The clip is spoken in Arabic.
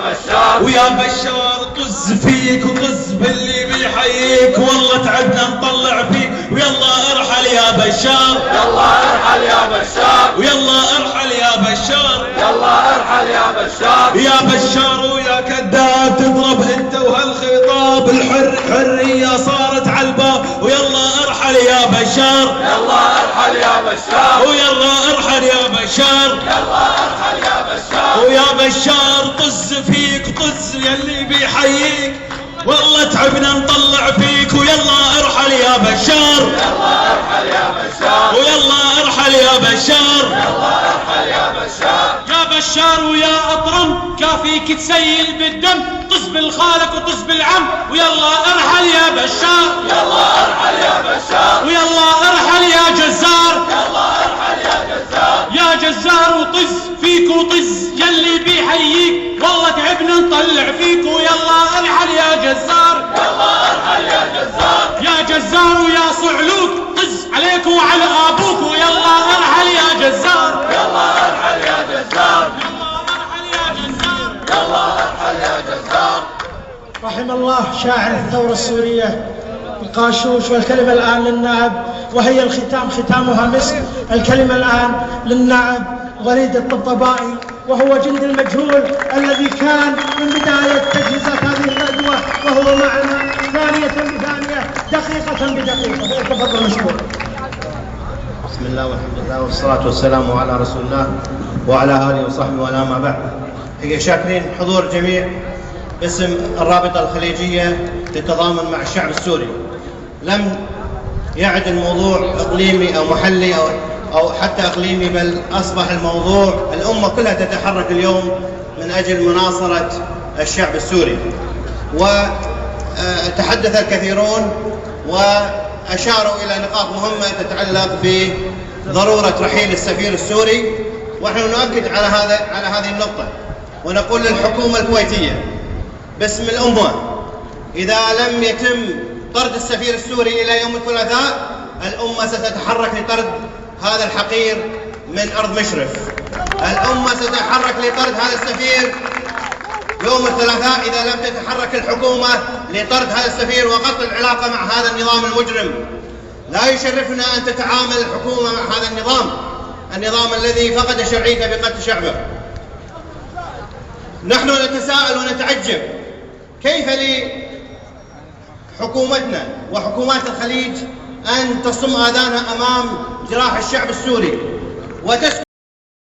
بشار ويا بشار طز فيك وطز باللي بيحييك، والله تعبنا نطلع فيك ويلا ارحل يا بشار، يلا ارحل يا بشار، ويلا ارحل يا بشار، يلا ارحل يا بشار. يا بشار ويا كذاب تضرب انت وهالخطاب، الحرية صارت عالباب ويلا ارحل يا بشار، يلا ارحل يا بشار، ويلا ارحل يا بشار، يلا ارحل يا بشار. ويا بشار طز فيك طز يلي بيحييك، والله تعبنا نطلع فيك ويلا ارحل يا بشار، يلا ارحل يا بشار، ويلا ارحل يا بشار، يلا ارحل يا بشار. يا بشار ويا أطرم كافيك تسيل بالدم، طز بالخالق وطز بالعم ويلا ارحل يا بشار، يلا ارحل يا بشار، ويلا ارحل يا جزار، يلا ارحل يا جزار. يا جزار وطز فيك وطز يلي بيحييك، والله تعبنا نطلع فيك ويلا ارحل يا جزار، يلا ارحل يا جزار، يا جزار ويا صعلوك طز عليك وعلى ابوك ويلا ارحل يا جزار، يلا ارحل يا جزار، يلا ارحل يا جزار. يلا ارحل يا جزار. رحم الله شاعر الثورة السورية القاشوش. والكلمة الآن للنائب وهي الختام، ختامها مسك. الكلمة الآن للنائب وليد الطبطبائي، وهو جند المجهول الذي كان من بداية تجهيزات هذه الندوة وهو معنا ثانية بثانية دقيقة بدقيقة. تفضل مشكور. بسم الله والحمد لله والصلاة والسلام على رسول الله وعلى آله وصحبه وعلى ما بعد. حقيقة شاكرين حضور جميع باسم الرابطة الخليجية للتضامن مع الشعب السوري. لم يعد الموضوع إقليمي أو محلي أو حتى إقليمي، بل أصبح الموضوع الأمة كلها تتحرك اليوم من أجل مناصرة الشعب السوري. وتحدث الكثيرون وأشاروا إلى نقاط مهمة تتعلق بضرورة رحيل السفير السوري، ونحن نؤكد على هذه النقطة، ونقول للحكومة الكويتية باسم الأمة: إذا لم يتم طرد السفير السوري إلى يوم الثلاثاء، الأمة ستتحرك لطرد هذا الحقير من أرض مشرف. الأمة ستتحرك لطرد هذا السفير يوم الثلاثاء إذا لم تتحرك الحكومة لطرد هذا السفير وقطع العلاقة مع هذا النظام المجرم. لا يشرفنا أن تتعامل الحكومة مع هذا النظام الذي فقد شرعيته بقتل شعبه. نحن نتساءل ونتعجب كيف لحكومتنا وحكومات الخليج أن تصم آذانها أمام جراح الشعب السوري وتسكت